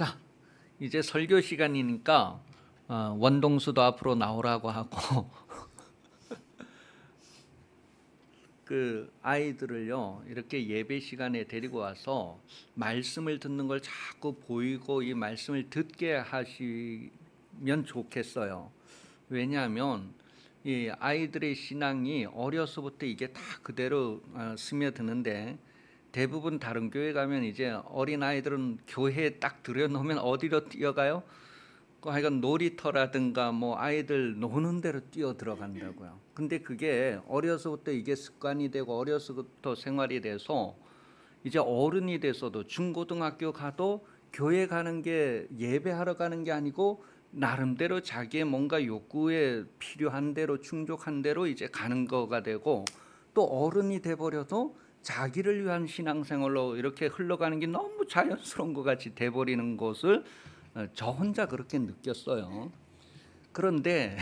자, 이제 설교 시간이니까 원동수도 앞으로 나오라고 하고 그 아이들을요 이렇게 예배 시간에 데리고 와서 말씀을 듣는 걸 자꾸 보이고 이 말씀을 듣게 하시면 좋겠어요. 왜냐하면 이 아이들의 신앙이 어려서부터 이게 다 그대로 스며드는데, 대부분 다른 교회 가면 이제 어린 아이들은 교회에 딱 들여놓으면 어디로 뛰어가요? 하여간 놀이터라든가 뭐 아이들 노는 데로 뛰어 들어간다고요. 근데 그게 어려서부터 이게 습관이 되고 어려서부터 생활이 돼서 이제 어른이 돼서도 중고등학교 가도 교회 가는 게 예배하러 가는 게 아니고 나름대로 자기의 뭔가 욕구에 필요한 대로 충족한 대로 이제 가는 거가 되고, 또 어른이 돼버려도 자기를 위한 신앙생활로 이렇게 흘러가는 게 너무 자연스러운 것 같이 돼버리는 것을 저 혼자 그렇게 느꼈어요. 그런데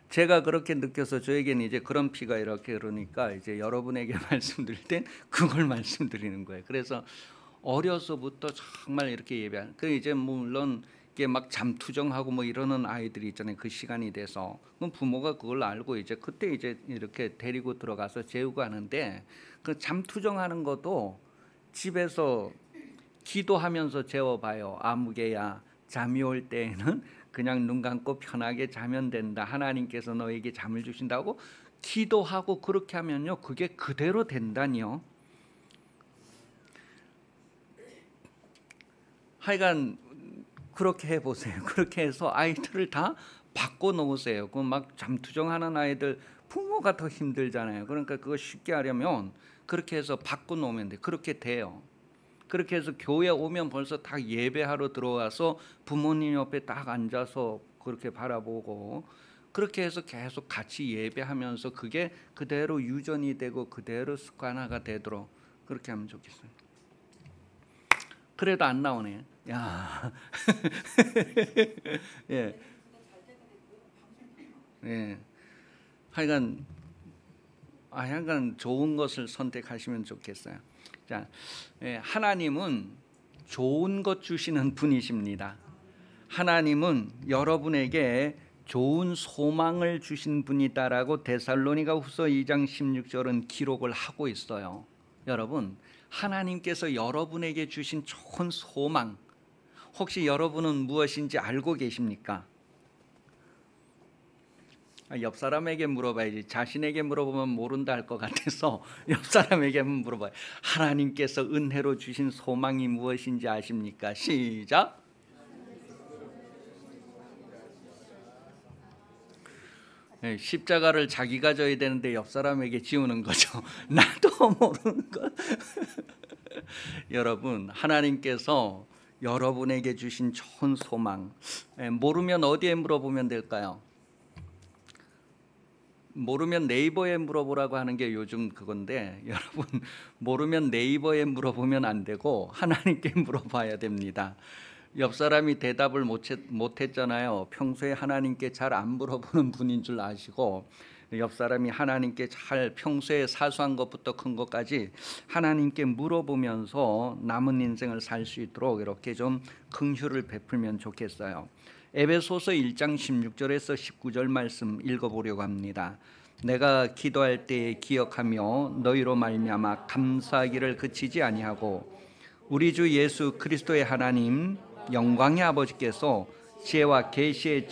제가 그렇게 느껴서 저에게는 이제 그런 피가 이렇게 흐르니까 이제 여러분에게 말씀드릴 땐 그걸 말씀드리는 거예요. 그래서 어려서부터 정말 이렇게 예배하는, 그 이제 물론 이게 막 잠투정하고 뭐 이러는 아이들이 있잖아요. 그 시간이 돼서 그럼 부모가 그걸 알고 이제 그때 이제 이렇게 데리고 들어가서 재우고 하는데, 그 잠투정하는 것도 집에서 기도하면서 재워봐요. 아무개야, 잠이 올 때에는 그냥 눈 감고 편하게 자면 된다. 하나님께서 너에게 잠을 주신다고 기도하고 그렇게 하면요, 그게 그대로 된다니요. 하여간 그렇게 해보세요. 그렇게 해서 아이들을 다 바꿔 놓으세요. 그 막 잠투정하는 아이들 부모가 더 힘들잖아요. 그러니까 그거 쉽게 하려면 그렇게 해서 바꿔 놓으면 돼. 그렇게 돼요. 그렇게 해서 교회 오면 벌써 다 예배하러 들어와서 부모님 옆에 딱 앉아서 그렇게 바라보고, 그렇게 해서 계속 같이 예배하면서 그게 그대로 유전이 되고 그대로 습관화가 되도록 그렇게 하면 좋겠어요. 그래도 안 나오네. 야, 예, 예. 하여간 좋은 것을 선택하시면 좋겠어요. 자, 하나님은 좋은 것 주시는 분이십니다. 하나님은 여러분에게 좋은 소망을 주신 분이다라고 데살로니가후서 2장 16절은 기록을 하고 있어요. 여러분, 하나님께서 여러분에게 주신 좋은 소망, 혹시 여러분은 무엇인지 알고 계십니까? 옆 사람에게 물어봐야지. 자신에게 물어보면 모른다 할 것 같아서 옆 사람에게 한번 물어봐요. 하나님께서 은혜로 주신 소망이 무엇인지 아십니까? 시작. 네, 십자가를 자기가 져야 되는데 옆 사람에게 지우는 거죠. 나도 모르는 거. 여러분, 하나님께서 여러분에게 주신 좋은 소망, 모르면 어디에 물어보면 될까요? 모르면 네이버에 물어보라고 하는 게 요즘 그건데, 여러분 모르면 네이버에 물어보면 안 되고 하나님께 물어봐야 됩니다. 옆 사람이 대답을 못했잖아요. 평소에 하나님께 잘 안 물어보는 분인 줄 아시고, 옆 사람이 하나님께 잘 평소에 사소한 것부터 큰 것까지 하나님께 물어보면서 남은 인생을 살 수 있도록 이렇게 좀 긍휼을 베풀면 좋겠어요. 에베소서 1장 16절에서 19절 말씀 읽어보려고 합니다. 내가 기도할 때에 기억하며 너희로 말미암아 감사하기를 그치지 아니하고 우리 주 예수 그리스도의 하나님 영광의 아버지께서 지혜와 계시의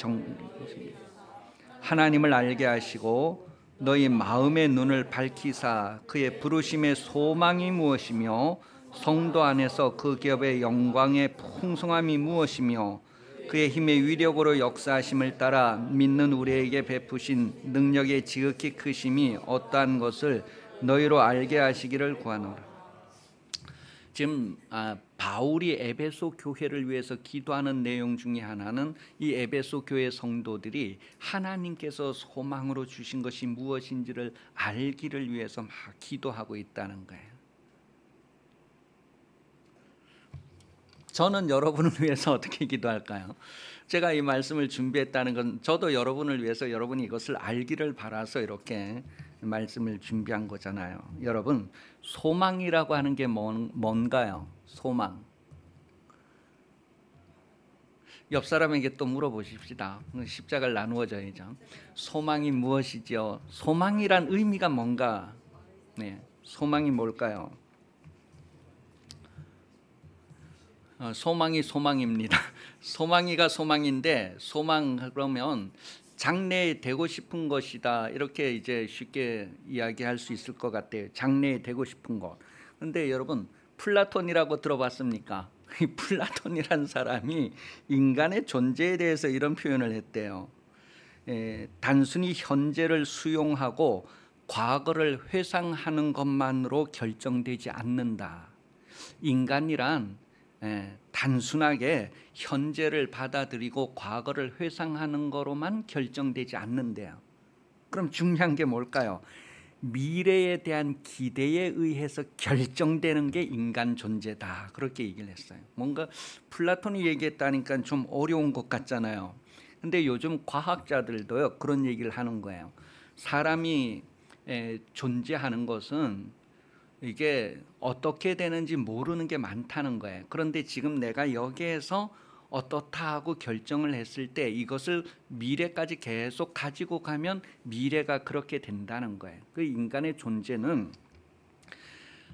하나님을 알게 하시고 너희 마음의 눈을 밝히사 그의 부르심의 소망이 무엇이며 성도 안에서 그 기업의 영광의 풍성함이 무엇이며 그의 힘의 위력으로 역사하심을 따라 믿는 우리에게 베푸신 능력의 지극히 크심이 어떠한 것을 너희로 알게 하시기를 구하노라. 지금 바울이 에베소 교회를 위해서 기도하는 내용 중에 하나는 이 에베소 교회 성도들이 하나님께서 소망으로 주신 것이 무엇인지를 알기를 위해서 막 기도하고 있다는 거예요. 저는 여러분을 위해서 어떻게 기도할까요? 제가 이 말씀을 준비했다는 건 저도 여러분을 위해서 여러분이 이것을 알기를 바라서 이렇게 말씀을 준비한 거잖아요. 여러분, 소망이라고 하는 게 뭔가요? 소망. 옆 사람에게 또 물어보십시다. 십자가를 나누어져야죠. 소망이 무엇이죠? 소망이란 의미가 뭔가? 네, 소망이 뭘까요? 소망이 소망입니다. 소망이가 소망인데, 소망 그러면 장래에 되고 싶은 것이다, 이렇게 이제 쉽게 이야기할 수 있을 것 같아요. 장래에 되고 싶은 것. 그런데 여러분, 플라톤이라고 들어봤습니까? 이 플라톤이라는 사람이 인간의 존재에 대해서 이런 표현을 했대요. 단순히 현재를 수용하고 과거를 회상하는 것만으로 결정되지 않는다. 인간이란 단순하게 현재를 받아들이고 과거를 회상하는 거로만 결정되지 않는데요. 그럼 중요한 게 뭘까요? 미래에 대한 기대에 의해서 결정되는 게 인간 존재다, 그렇게 얘기를 했어요. 뭔가 플라톤이 얘기했다니까 좀 어려운 것 같잖아요. 근데 요즘 과학자들도요, 그런 얘기를 하는 거예요. 사람이 존재하는 것은 이게 어떻게 되는지 모르는 게 많다는 거예요. 그런데 지금 내가 여기에서 어떻다 하고 결정을 했을 때 이것을 미래까지 계속 가지고 가면 미래가 그렇게 된다는 거예요. 그 인간의 존재는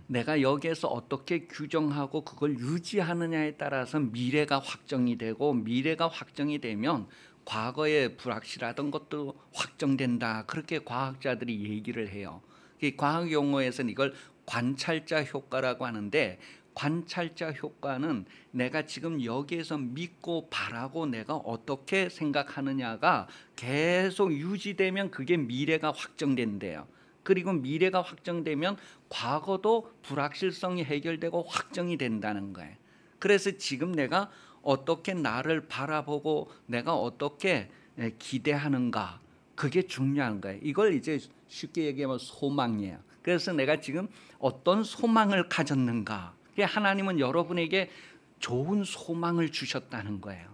내가 여기에서 어떻게 규정하고 그걸 유지하느냐에 따라서 미래가 확정이 되고, 미래가 확정이 되면 과거에 불확실하던 것도 확정된다, 그렇게 과학자들이 얘기를 해요. 과학 용어에서는 이걸 관찰자 효과라고 하는데, 관찰자 효과는 내가 지금 여기에서 믿고 바라고 내가 어떻게 생각하느냐가 계속 유지되면 그게 미래가 확정된대요. 그리고 미래가 확정되면 과거도 불확실성이 해결되고 확정이 된다는 거예요. 그래서 지금 내가 어떻게 나를 바라보고 내가 어떻게 기대하는가, 그게 중요한 거예요. 이걸 이제 쉽게 얘기하면 소망이에요. 그래서 내가 지금 어떤 소망을 가졌는가, 하나님은 여러분에게 좋은 소망을 주셨다는 거예요.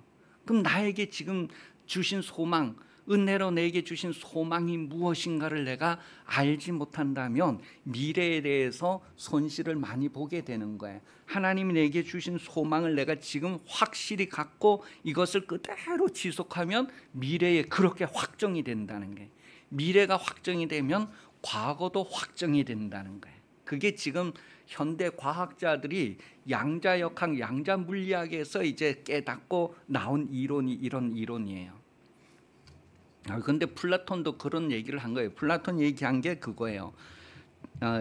그럼 나에게 지금 주신 소망, 은혜로 내게 주신 소망이 무엇인가를 내가 알지 못한다면 미래에 대해서 손실을 많이 보게 되는 거예요. 하나님이 내게 주신 소망을 내가 지금 확실히 갖고 이것을 그대로 지속하면 미래에 그렇게 확정이 된다는 거예요. 미래가 확정이 되면 과거도 확정이 된다는 거예요. 그게 지금 현대 과학자들이 양자역학, 양자물리학에서 이제 깨닫고 나온 이론이 이런 이론이에요. 그런데 플라톤도 그런 얘기를 한 거예요. 플라톤 얘기한 게 그거예요.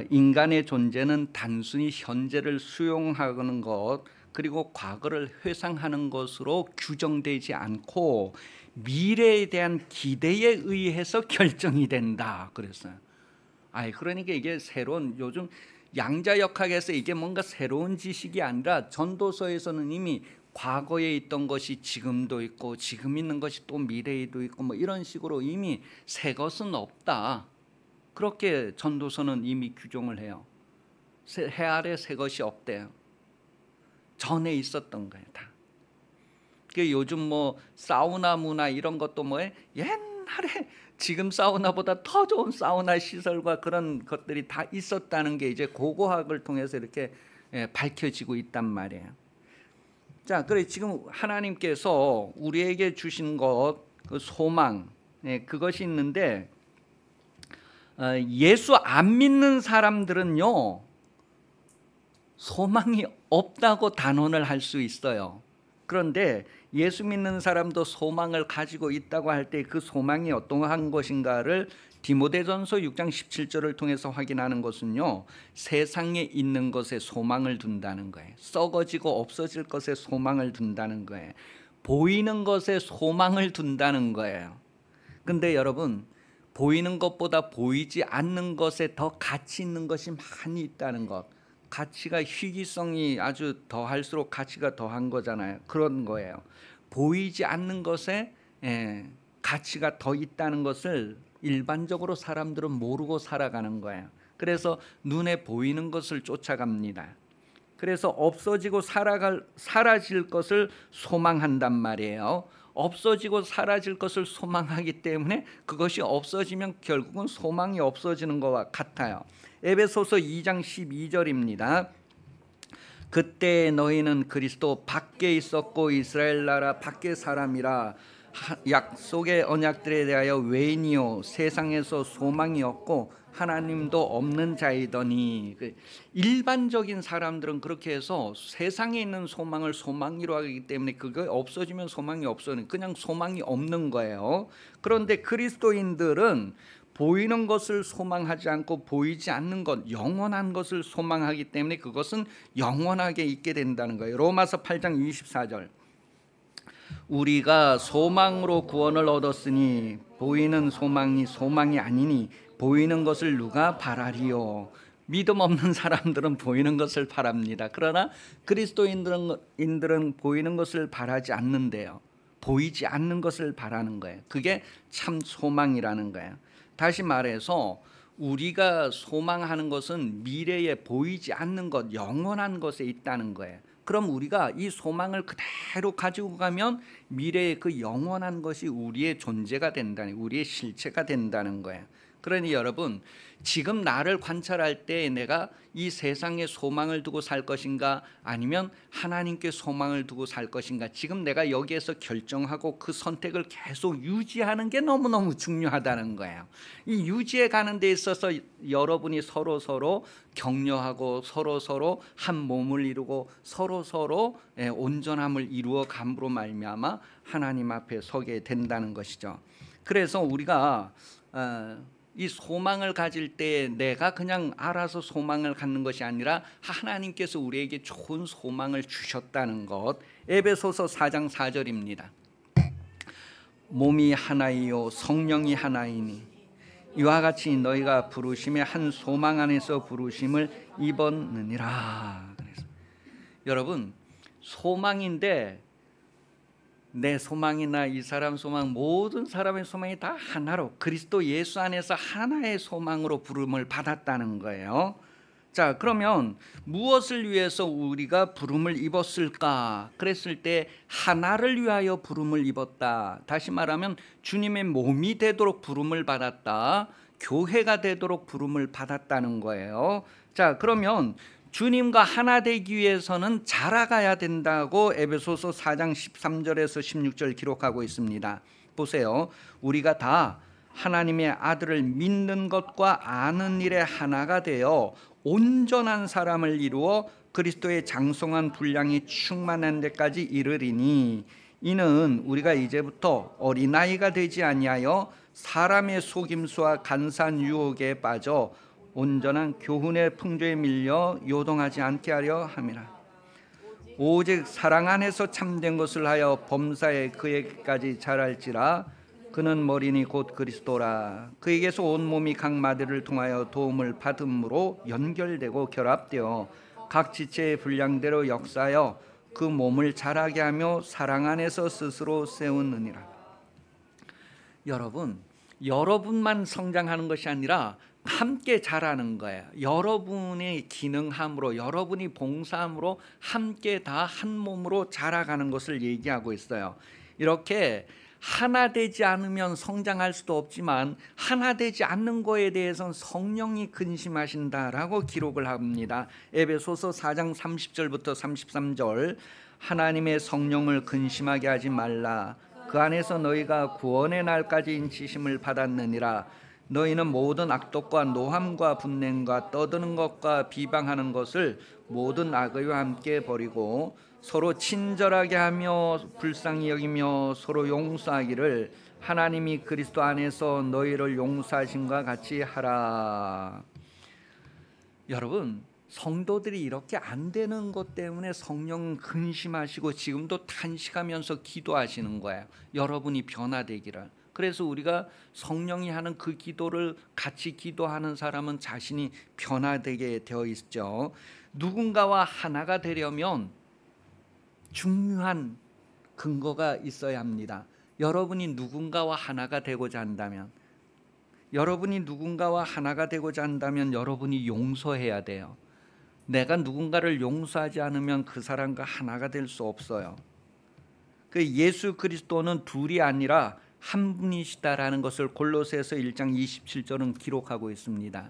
인간의 존재는 단순히 현재를 수용하는 것, 그리고 과거를 회상하는 것으로 규정되지 않고 미래에 대한 기대에 의해서 결정이 된다, 그랬어요. 그러니까 이게 새로운, 요즘 양자역학에서 이게 뭔가 새로운 지식이 아니라 전도서에서는 이미 과거에 있던 것이 지금도 있고 지금 있는 것이 또 미래에도 있고 뭐 이런 식으로 이미 새 것은 없다, 그렇게 전도서는 이미 규정을 해요. 해 아래 새 것이 없대요. 전에 있었던 거예요, 다. 요즘 뭐 사우나 문화 이런 것도 뭐에 옛날에 지금 사우나보다 더 좋은 사우나 시설과 그런 것들이 다 있었다는 게 이제 고고학을 통해서 이렇게 밝혀지고 있단 말이에요. 자, 그래 지금 하나님께서 우리에게 주신 것, 그 소망, 그것이 있는데 예수 안 믿는 사람들은요, 소망이 없다고 단언을 할 수 있어요. 그런데 예수 믿는 사람도 소망을 가지고 있다고 할 때 그 소망이 어떠한 것인가를 디모데전서 6장 17절을 통해서 확인하는 것은요, 세상에 있는 것에 소망을 둔다는 거예요. 썩어지고 없어질 것에 소망을 둔다는 거예요. 보이는 것에 소망을 둔다는 거예요. 근데 여러분, 보이는 것보다 보이지 않는 것에 더 가치 있는 것이 많이 있다는 것, 가치가 희귀성이 아주 더할수록 가치가 더한 거잖아요. 그런 거예요. 보이지 않는 것에 가치가 더 있다는 것을 일반적으로 사람들은 모르고 살아가는 거예요. 그래서 눈에 보이는 것을 쫓아갑니다. 그래서 없어지고 사라질 것을 소망한단 말이에요. 없어지고 사라질 것을 소망하기 때문에 그것이 없어지면 결국은 소망이 없어지는 것과 같아요. 에베소서 2장 12절입니다. 그때 너희는 그리스도 밖에 있었고 이스라엘 나라 밖의 사람이라 약속의 언약들에 대하여 외인이요 세상에서 소망이 없고 하나님도 없는 자이더니. 일반적인 사람들은 그렇게 해서 세상에 있는 소망을 소망이로 하기 때문에 그게 없어지면 소망이 없어는 그냥 소망이 없는 거예요. 그런데 그리스도인들은 보이는 것을 소망하지 않고 보이지 않는 것, 영원한 것을 소망하기 때문에 그것은 영원하게 있게 된다는 거예요. 로마서 8장 24절. 우리가 소망으로 구원을 얻었으니 보이는 소망이 소망이 아니니 보이는 것을 누가 바라리요. 믿음 없는 사람들은 보이는 것을 바랍니다. 그러나 그리스도인들은 보이는 것을 바라지 않는데요. 보이지 않는 것을 바라는 거예요. 그게 참 소망이라는 거예요. 다시 말해서 우리가 소망하는 것은 미래에 보이지 않는 것, 영원한 것에 있다는 거예요. 그럼 우리가 이 소망을 그대로 가지고 가면 미래의 그 영원한 것이 우리의 존재가 된다는, 우리의 실체가 된다는 거예요. 그러니 여러분, 지금 나를 관찰할 때 내가 이 세상에 소망을 두고 살 것인가 아니면 하나님께 소망을 두고 살 것인가, 지금 내가 여기에서 결정하고 그 선택을 계속 유지하는 게 너무너무 중요하다는 거예요. 이 유지해 가는 데 있어서 여러분이 서로 격려하고 서로 한 몸을 이루고 서로 온전함을 이루어 감으로 말미암아 하나님 앞에 서게 된다는 것이죠. 그래서 우리가 이 소망을 가질 때 내가 그냥 알아서 소망을 갖는 것이 아니라 하나님께서 우리에게 좋은 소망을 주셨다는 것. 에베소서 4장 4절입니다. 몸이 하나이요 성령이 하나이니 이와 같이 너희가 부르심의 한 소망 안에서 부르심을 입었느니라. 그래서 여러분, 소망인데 내 소망이나 이 사람 소망, 모든 사람의 소망이 다 하나로 그리스도 예수 안에서 하나의 소망으로 부름을 받았다는 거예요. 자, 그러면 무엇을 위해서 우리가 부름을 입었을까? 그랬을 때 하나를 위하여 부름을 입었다. 다시 말하면 주님의 몸이 되도록 부름을 받았다. 교회가 되도록 부름을 받았다는 거예요. 자, 그러면 주님과 하나 되기 위해서는 자라가야 된다고 에베소서 4장 13절에서 16절 기록하고 있습니다. 보세요. 우리가 다 하나님의 아들을 믿는 것과 아는 일에 하나가 되어 온전한 사람을 이루어 그리스도의 장성한 분량이 충만한 데까지 이르리니 이는 우리가 이제부터 어린아이가 되지 아니하여 사람의 속임수와 간사한 유혹에 빠져 온전한 교훈의 풍조에 밀려 요동하지 않게 하려 함이라. 오직 사랑 안에서 참된 것을 하여 범사에 그에게까지 자랄지라. 그는 머리니 곧 그리스도라. 그에게서 온 몸이 각 마디를 통하여 도움을 받음으로 연결되고 결합되어 각 지체의 분량대로 역사하여 그 몸을 자라게 하며 사랑 안에서 스스로 세우느니라. 여러분, 여러분만 성장하는 것이 아니라 함께 자라는 거예요. 여러분의 기능함으로, 여러분이 봉사함으로 함께 다 한 몸으로 자라가는 것을 얘기하고 있어요. 이렇게 하나 되지 않으면 성장할 수도 없지만 하나 되지 않는 거에 대해서는 성령이 근심하신다라고 기록을 합니다. 에베소서 4장 30절부터 33절. 하나님의 성령을 근심하게 하지 말라. 그 안에서 너희가 구원의 날까지 인치심을 받았느니라. 너희는 모든 악독과 노함과 분냄과 떠드는 것과 비방하는 것을 모든 악의와 함께 버리고 서로 친절하게 하며 불쌍히 여기며 서로 용서하기를 하나님이 그리스도 안에서 너희를 용서하심과 같이 하라. 여러분, 성도들이 이렇게 안 되는 것 때문에 성령은 근심하시고 지금도 탄식하면서 기도하시는 거예요. 여러분이 변화되기를. 그래서 우리가 성령이 하는 그 기도를 같이 기도하는 사람은 자신이 변화되게 되어 있죠. 누군가와 하나가 되려면 중요한 근거가 있어야 합니다. 여러분이 누군가와 하나가 되고자 한다면, 여러분이 용서해야 돼요. 내가 누군가를 용서하지 않으면 그 사람과 하나가 될 수 없어요. 그 예수 그리스도는 둘이 아니라 한 분이시다라는 것을 골로새서 1장 27절은 기록하고 있습니다.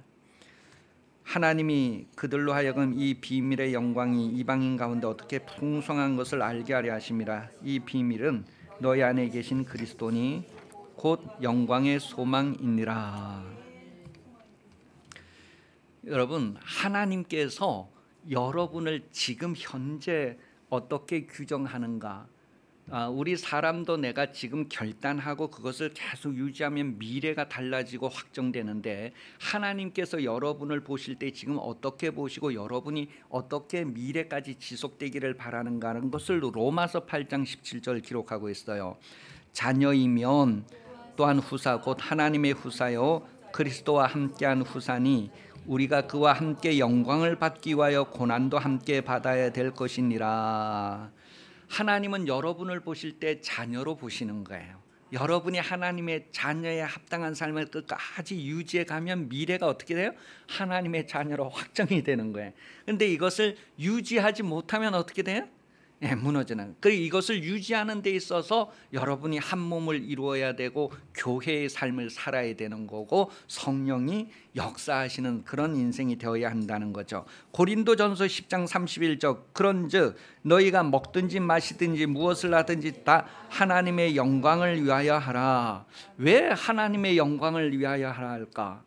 하나님이 그들로 하여금 이 비밀의 영광이 이방인 가운데 어떻게 풍성한 것을 알게 하려 하심이라. 이 비밀은 너희 안에 계신 그리스도니 곧 영광의 소망이니라. 여러분, 하나님께서 여러분을 지금 현재 어떻게 규정하는가? 우리 사람도 내가 지금 결단하고 그것을 계속 유지하면 미래가 달라지고 확정되는데, 하나님께서 여러분을 보실 때 지금 어떻게 보시고 여러분이 어떻게 미래까지 지속되기를 바라는가 하는 것을 로마서 8장 17절 기록하고 있어요. 자녀이면 또한 후사 곧 하나님의 후사요 그리스도와 함께한 후사니 우리가 그와 함께 영광을 받기 위하여 고난도 함께 받아야 될 것이니라. 하나님은 여러분을 보실 때 자녀로 보시는 거예요. 여러분이 하나님의 자녀에 합당한 삶을 끝까지 유지해 가면 미래가 어떻게 돼요? 하나님의 자녀로 확정이 되는 거예요. 그런데 이것을 유지하지 못하면 어떻게 돼요? 무너지는. 그리고 이것을 유지하는 데 있어서 여러분이 한 몸을 이루어야 되고 교회의 삶을 살아야 되는 거고 성령이 역사하시는 그런 인생이 되어야 한다는 거죠. 고린도전서 10장 31절 그런즉 너희가 먹든지 마시든지 무엇을 하든지 다 하나님의 영광을 위하여 하라. 왜 하나님의 영광을 위하여 하라 할까?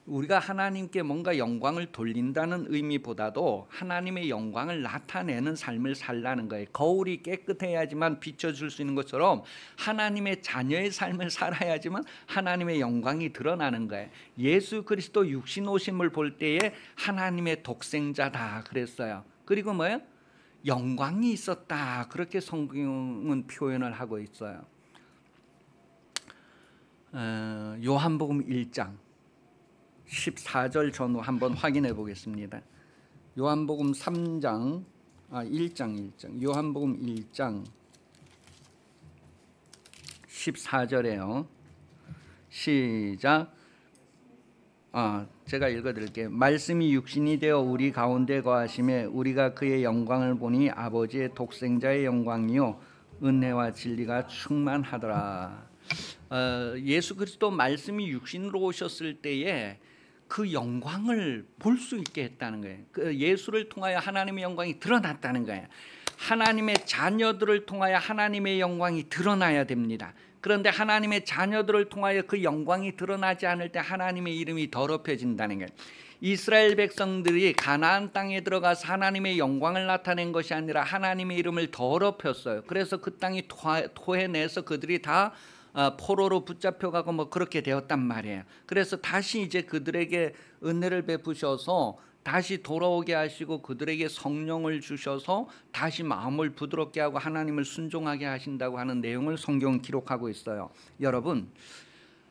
우리가 하나님께 뭔가 영광을 돌린다는 의미보다도 하나님의 영광을 나타내는 삶을 살라는 거예요. 거울이 깨끗해야지만 비춰줄 수 있는 것처럼 하나님의 자녀의 삶을 살아야지만 하나님의 영광이 드러나는 거예요. 예수 그리스도 육신 오심을 볼 때에 하나님의 독생자다 그랬어요. 그리고 뭐예요? 영광이 있었다 그렇게 성경은 표현을 하고 있어요. 요한복음 1장 14절 전후 한번 확인해 보겠습니다. 요한복음 3장 1장 요한복음 1장 14절에요. 시작. 제가 읽어드릴게요. 말씀이 육신이 되어 우리 가운데 거하심에 우리가 그의 영광을 보니 아버지의 독생자의 영광이요 은혜와 진리가 충만하더라. 예수 그리스도 말씀이 육신으로 오셨을 때에 그 영광을 볼 수 있게 했다는 거예요. 그 예수를 통하여 하나님의 영광이 드러났다는 거예요. 하나님의 자녀들을 통하여 하나님의 영광이 드러나야 됩니다. 그런데 하나님의 자녀들을 통하여 그 영광이 드러나지 않을 때 하나님의 이름이 더럽혀진다는 거예요. 이스라엘 백성들이 가나안 땅에 들어가서 하나님의 영광을 나타낸 것이 아니라 하나님의 이름을 더럽혔어요. 그래서 그 땅이 토해내서 그들이 다 포로로 붙잡혀가고 뭐 그렇게 되었단 말이에요. 그래서 다시 이제 그들에게 은혜를 베푸셔서 다시 돌아오게 하시고 그들에게 성령을 주셔서 다시 마음을 부드럽게 하고 하나님을 순종하게 하신다고 하는 내용을 성경은 기록하고 있어요. 여러분,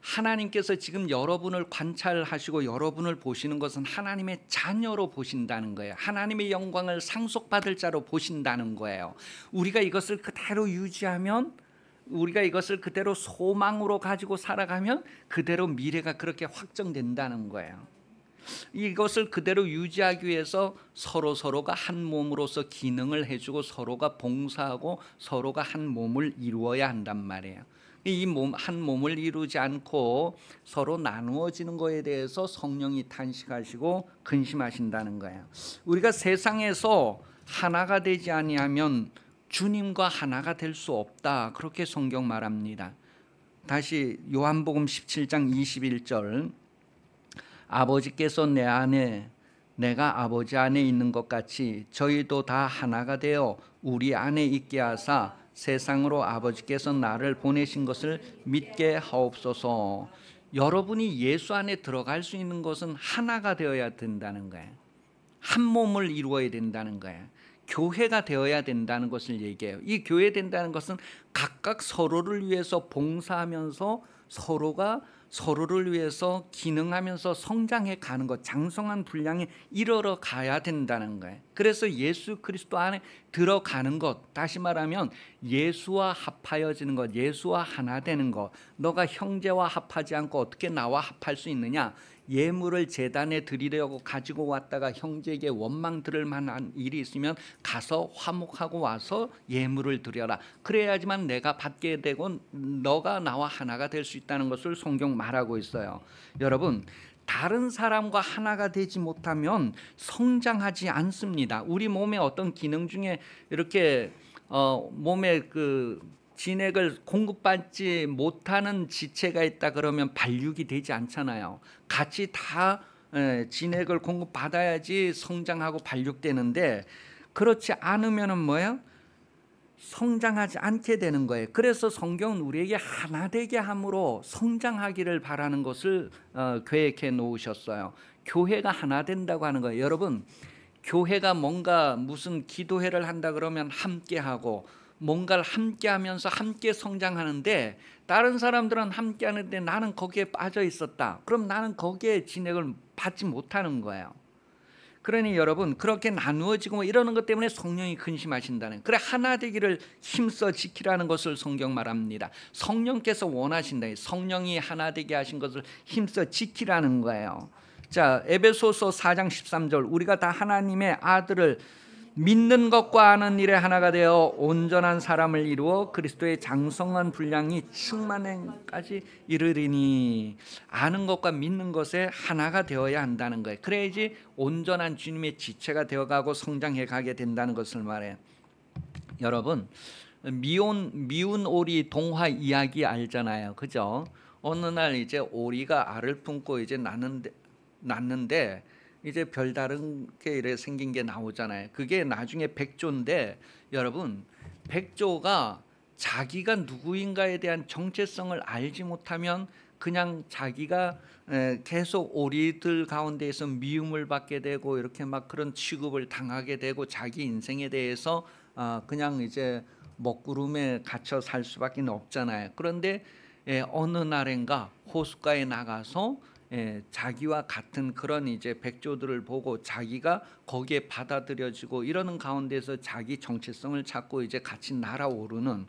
하나님께서 지금 여러분을 관찰하시고 여러분을 보시는 것은 하나님의 자녀로 보신다는 거예요. 하나님의 영광을 상속받을 자로 보신다는 거예요. 우리가 이것을 그대로 유지하면, 우리가 이것을 그대로 소망으로 가지고 살아가면 그대로 미래가 그렇게 확정된다는 거예요. 이것을 그대로 유지하기 위해서 서로가 한 몸으로서 기능을 해주고 서로가 봉사하고 서로가 한 몸을 이루어야 한단 말이에요. 이 한 몸을 이루지 않고 서로 나누어지는 것에 대해서 성령이 탄식하시고 근심하신다는 거예요. 우리가 세상에서 하나가 되지 아니하면 주님과 하나가 될 수 없다 그렇게 성경 말합니다. 다시 요한복음 17장 21절 아버지께서 내 안에 내가 아버지 안에 있는 것 같이 저희도 다 하나가 되어 우리 안에 있게 하사 세상으로 아버지께서 나를 보내신 것을 믿게 하옵소서. 여러분이 예수 안에 들어갈 수 있는 것은 하나가 되어야 된다는 거예요. 한 몸을 이루어야 된다는 거예요. 교회가 되어야 된다는 것을 얘기해요. 이 교회 된다는 것은 각각 서로를 위해서 봉사하면서 서로가 서로를 위해서 기능하면서 성장해 가는 것, 장성한 분량에 이르러 가야 된다는 거예요. 그래서 예수 그리스도 안에 들어가는 것, 다시 말하면 예수와 합하여지는 것, 예수와 하나 되는 것. 너가 형제와 합하지 않고 어떻게 나와 합할 수 있느냐? 예물을 제단에 드리려고 가지고 왔다가 형제에게 원망 들을 만한 일이 있으면 가서 화목하고 와서 예물을 드려라. 그래야지만 내가 받게 되고 너가 나와 하나가 될 수 있다는 것을 성경 말하고 있어요. 여러분, 다른 사람과 하나가 되지 못하면 성장하지 않습니다. 우리 몸의 어떤 기능 중에 이렇게 몸에 그 진액을 공급받지 못하는 지체가 있다 그러면 발육이 되지 않잖아요. 같이 다 진액을 공급받아야지 성장하고 발육되는데, 그렇지 않으면은 뭐예요? 성장하지 않게 되는 거예요. 그래서 성경은 우리에게 하나 되게 함으로 성장하기를 바라는 것을 계획해 놓으셨어요. 교회가 하나 된다고 하는 거예요. 여러분, 교회가 뭔가 무슨 기도회를 한다 그러면 함께 하고 뭔가를 함께 하면서 함께 성장하는데, 다른 사람들은 함께 하는데 나는 거기에 빠져 있었다. 그럼 나는 거기에 진액을 받지 못하는 거예요. 그러니 여러분, 그렇게 나누어지고 이러는 것 때문에 성령이 근심하신다는, 그래 하나 되기를 힘써 지키라는 것을 성경 말합니다. 성령께서 원하신다. 성령이 하나 되게 하신 것을 힘써 지키라는 거예요. 자, 에베소서 4장 13절, 우리가 다 하나님의 아들을 믿는 것과 아는 일에 하나가 되어 온전한 사람을 이루어 그리스도의 장성한 분량이 충만함까지 이르리니. 아는 것과 믿는 것에 하나가 되어야 한다는 거예요. 그래야지 온전한 주님의 지체가 되어가고 성장해 가게 된다는 것을 말해요. 여러분, 미운 오리 동화 이야기 알잖아요, 그죠? 어느 날 이제 오리가 알을 품고 이제 낳는데 이제 별다른 게 이래 생긴 게 나오잖아요. 그게 나중에 백조인데, 여러분, 백조가 자기가 누구인가에 대한 정체성을 알지 못하면 그냥 자기가 계속 오리들 가운데에서 미움을 받게 되고 이렇게 막 그런 취급을 당하게 되고 자기 인생에 대해서 그냥 이제 먹구름에 갇혀 살 수밖에 없잖아요. 그런데 어느 날인가 호숫가에 나가서 자기와 같은 그런 이제 백조들을 보고 자기가 거기에 받아들여지고 이러는 가운데서 자기 정체성을 찾고 이제 같이 날아오르는,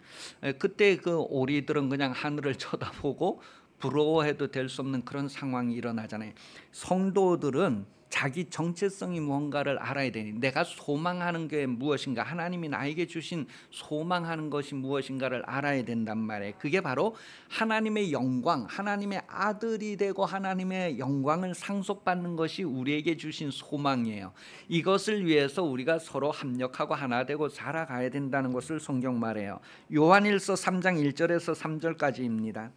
그때 그 오리들은 그냥 하늘을 쳐다보고 부러워해도 될 수 없는 그런 상황이 일어나잖아요. 성도들은 자기 정체성이 무언가를 알아야 되니, 내가 소망하는 게 무엇인가, 하나님이 나에게 주신 소망하는 것이 무엇인가를 알아야 된단 말이에요. 그게 바로 하나님의 영광, 하나님의 아들이 되고 하나님의 영광을 상속받는 것이 우리에게 주신 소망이에요. 이것을 위해서 우리가 서로 합력하고 하나 되고 살아가야 된다는 것을 성경 말해요. 요한일서 3장 1절에서 3절까지입니다.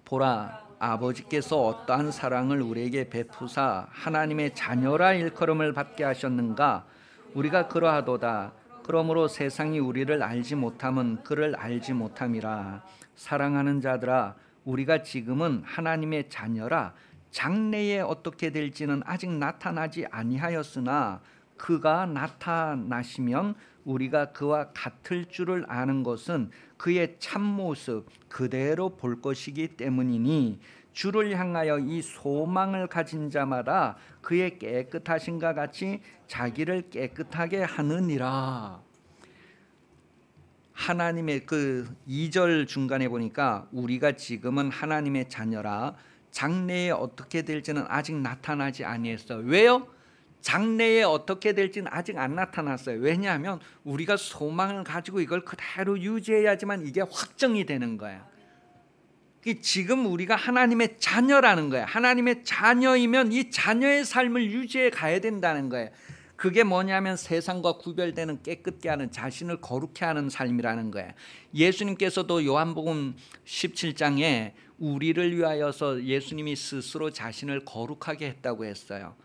보라, 아버지께서 어떠한 사랑을 우리에게 베푸사 하나님의 자녀라 일컬음을 받게 하셨는가. 우리가 그러하도다. 그러므로 세상이 우리를 알지 못함은 그를 알지 못함이라. 사랑하는 자들아, 우리가 지금은 하나님의 자녀라. 장래에 어떻게 될지는 아직 나타나지 아니하였으나 그가 나타나시면 우리가 그와 같을 줄을 아는 것은 그의 참모습 그대로 볼 것이기 때문이니, 주를 향하여 이 소망을 가진 자마다 그의 깨끗하심과 같이 자기를 깨끗하게 하느니라. 하나님의 그 2절 중간에 보니까 우리가 지금은 하나님의 자녀라. 장래에 어떻게 될지는 아직 나타나지 아니했어요. 왜요? 장래에 어떻게 될지는 아직 안 나타났어요. 왜냐하면 우리가 소망을 가지고 이걸 그대로 유지해야지만 이게 확정이 되는 거야. 지금 우리가 하나님의 자녀라는 거야. 하나님의 자녀이면 이 자녀의 삶을 유지해 가야 된다는 거예요. 그게 뭐냐면 세상과 구별되는 깨끗게 하는, 자신을 거룩해 하는 삶이라는 거예요. 예수님께서도 요한복음 17장에 우리를 위하여서 예수님이 스스로 자신을 거룩하게 했다고 했어요.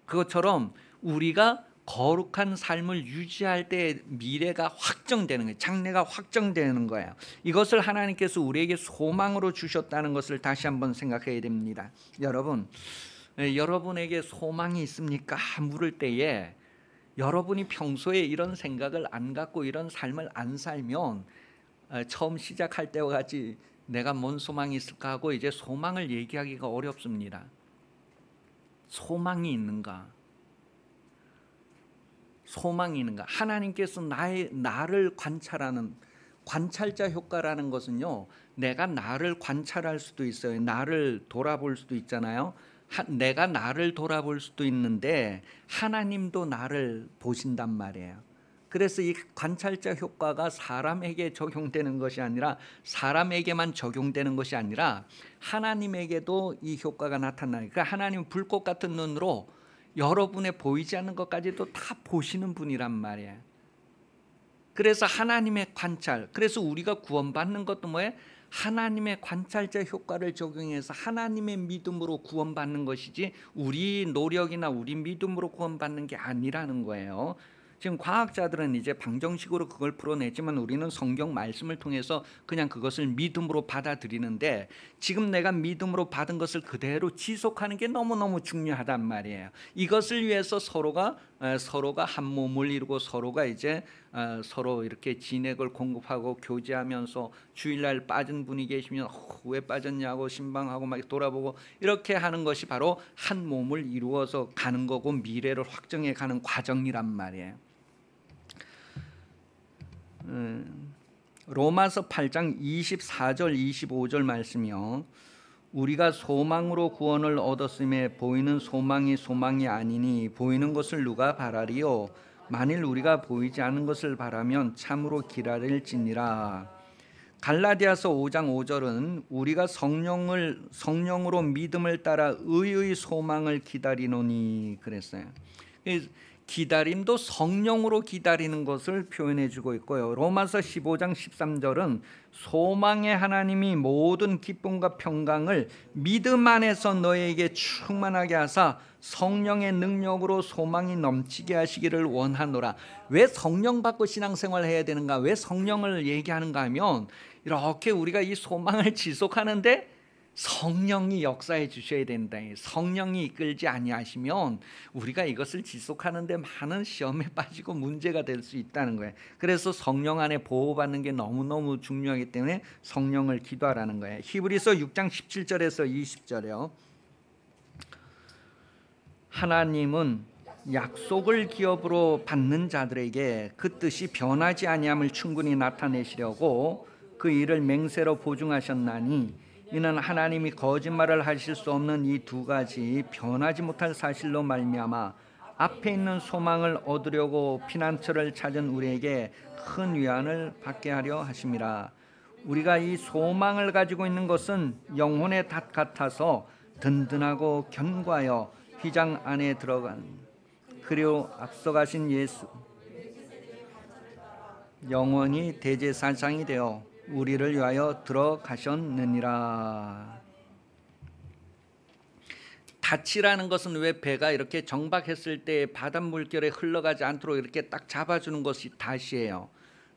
그것처럼 우리가 거룩한 삶을 유지할 때 미래가 확정되는 거예요. 장래가 확정되는 거예요. 이것을 하나님께서 우리에게 소망으로 주셨다는 것을 다시 한번 생각해야 됩니다. 여러분, 여러분에게 소망이 있습니까? 물을 때에 여러분이 평소에 이런 생각을 안 갖고 이런 삶을 안 살면 처음 시작할 때와 같이 내가 뭔 소망이 있을까 하고 이제 소망을 얘기하기가 어렵습니다. 소망이 있는가? 소망이 있는가? 하나님께서 나를 관찰하는 관찰자 효과라는 것은요, 내가 나를 관찰할 수도 있어요. 나를 돌아볼 수도 있잖아요. 내가 나를 돌아볼 수도 있는데 하나님도 나를 보신단 말이에요. 그래서 이 관찰자 효과가 사람에게 적용되는 것이 아니라 사람에게만 적용되는 것이 아니라 하나님에게도 이 효과가 나타나요. 그러니까 하나님은 불꽃 같은 눈으로 여러분의 보이지 않는 것까지도 다 보시는 분이란 말이에요. 그래서 하나님의 관찰, 그래서 우리가 구원받는 것도 뭐예요? 하나님의 관찰자 효과를 적용해서 하나님의 믿음으로 구원받는 것이지 우리 노력이나 우리 믿음으로 구원받는 게 아니라는 거예요. 지금 과학자들은 이제 방정식으로 그걸 풀어내지만 우리는 성경 말씀을 통해서 그냥 그것을 믿음으로 받아들이는데, 지금 내가 믿음으로 받은 것을 그대로 지속하는 게 너무너무 중요하단 말이에요. 이것을 위해서 서로가 한 몸을 이루고 서로가 이제 서로 이렇게 진액을 공급하고 교제하면서, 주일날 빠진 분이 계시면 왜 빠졌냐고 신방하고 막 돌아보고 이렇게 하는 것이 바로 한 몸을 이루어서 가는 거고 미래를 확정해 가는 과정이란 말이에요. 로마서 8장 24절 25절 말씀이요. 우리가 소망으로 구원을 얻었음에 보이는 소망이 소망이 아니니 보이는 것을 누가 바라리요? 만일 우리가 보이지 않는 것을 바라면 참으로 기다릴지니라. 갈라디아서 5장 5절은 우리가 성령으로 믿음을 따라 의의 소망을 기다리노니 그랬어요. 기다림도 성령으로 기다리는 것을 표현해 주고 있고요. 로마서 15장 13절은 소망의 하나님이 모든 기쁨과 평강을 믿음 안에서 너에게 충만하게 하사 성령의 능력으로 소망이 넘치게 하시기를 원하노라. 왜 성령 받고 신앙생활을 해야 되는가? 왜 성령을 얘기하는가 하면, 이렇게 우리가 이 소망을 지속하는데 성령이 역사해 주셔야 된다. 성령이 이끌지 아니하시면 우리가 이것을 지속하는데 많은 시험에 빠지고 문제가 될 수 있다는 거예요. 그래서 성령 안에 보호받는 게 너무너무 중요하기 때문에 성령을 기도하라는 거예요. 히브리서 6장 17절에서 20절이요. 하나님은 약속을 기업으로 받는 자들에게 그 뜻이 변하지 아니함을 충분히 나타내시려고 그 일을 맹세로 보증하셨나니, 이는 하나님이 거짓말을 하실 수 없는 이 두 가지 변하지 못할 사실로 말미암아 앞에 있는 소망을 얻으려고 피난처를 찾은 우리에게 큰 위안을 받게 하려 하심이라. 우리가 이 소망을 가지고 있는 것은 영혼의 닷 같아서 든든하고 견고하여 휘장 안에 들어간, 그리고 앞서가신 예수 영원히 대제사장이 되어 우리를 위하여 들어가셨느니라. 닻이라는 것은 왜 배가 이렇게 정박했을 때 바닷물결에 흘러가지 않도록 이렇게 딱 잡아주는 것이 닻이에요.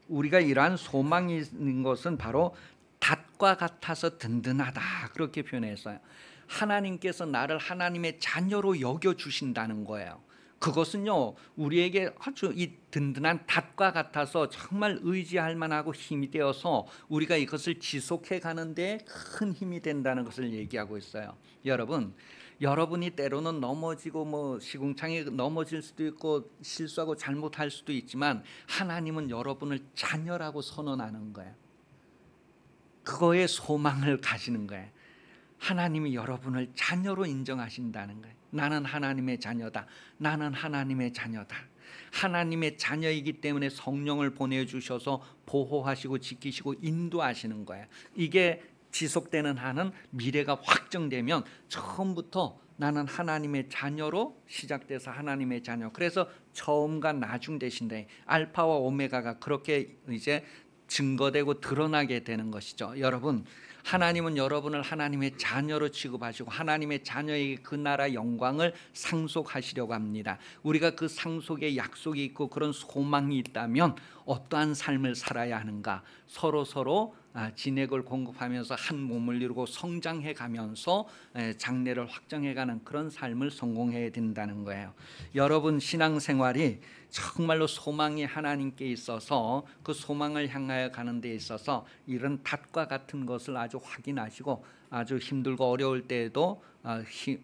우리가 이러한 소망이 있는 것은 바로 닷과 같아서 든든하다, 그렇게 표현했어요. 하나님께서 나를 하나님의 자녀로 여겨주신다는 거예요. 그것은요, 우리에게 아주 이 든든한 닷과 같아서 정말 의지할 만하고 힘이 되어서 우리가 이것을 지속해 가는데 큰 힘이 된다는 것을 얘기하고 있어요. 여러분이 때로는 넘어지고 시궁창에 넘어질 수도 있고 실수하고 잘못할 수도 있지만 하나님은 여러분을 자녀라고 선언하는 거예요. 그거에 소망을 가지는 거예요. 하나님이 여러분을 자녀로 인정하신다는 거예요. 나는 하나님의 자녀다. 나는 하나님의 자녀다. 하나님의 자녀이기 때문에 성령을 보내주셔서 보호하시고 지키시고 인도하시는 거예요. 이게 지속되는 한은 미래가 확정되면 처음부터 나는 하나님의 자녀로 시작돼서 하나님의 자녀. 그래서 처음과 나중 되신다. 알파와 오메가가 그렇게 이제 증거되고 드러나게 되는 것이죠. 여러분, 하나님은 여러분을 하나님의 자녀로 취급하시고 하나님의 자녀의 그 나라 영광을 상속하시려고 합니다. 우리가 그 상속의 약속이 있고 그런 소망이 있다면 어떠한 삶을 살아야 하는가? 서로 진액을 공급하면서 한 몸을 이루고 성장해 가면서 장래를 확정해가는 그런 삶을 성공해야 된다는 거예요. 여러분 신앙생활이 정말로 소망이 하나님께 있어서 그 소망을 향하여 가는 데 있어서 이런 닷과 같은 것을 아주 확인하시고 아주 힘들고 어려울 때에도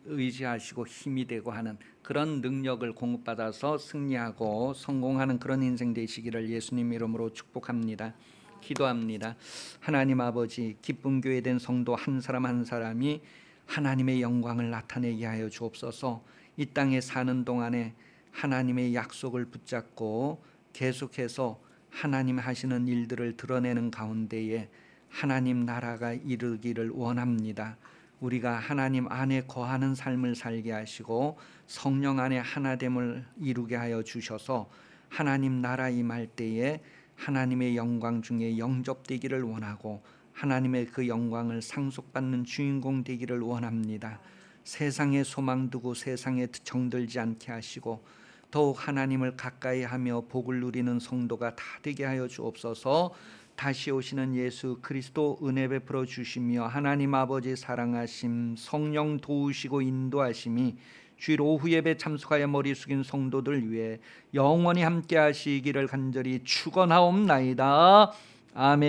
의지하시고 힘이 되고 하는 그런 능력을 공급받아서 승리하고 성공하는 그런 인생 되시기를 예수님 이름으로 축복합니다. 기도합니다. 하나님 아버지, 기쁨 교회 된 성도 한 사람 한 사람이 하나님의 영광을 나타내게 하여 주옵소서. 이 땅에 사는 동안에 하나님의 약속을 붙잡고 계속해서 하나님 하시는 일들을 드러내는 가운데에 하나님 나라가 이르기를 원합니다. 우리가 하나님 안에 거하는 삶을 살게 하시고 성령 안에 하나됨을 이루게 하여 주셔서 하나님 나라 임할 때에 하나님의 영광 중에 영접되기를 원하고 하나님의 그 영광을 상속받는 주인공 되기를 원합니다. 세상에 소망 두고 세상에 정들지 않게 하시고 더욱 하나님을 가까이 하며 복을 누리는 성도가 다 되게 하여 주옵소서. 다시 오시는 예수 그리스도 은혜 베풀어 주시며 하나님 아버지 사랑하심, 성령 도우시고 인도하심이 주일 오후 예배 참석하여 머리 숙인 성도들 위해 영원히 함께 하시기를 간절히 축원하옵나이다. 아멘.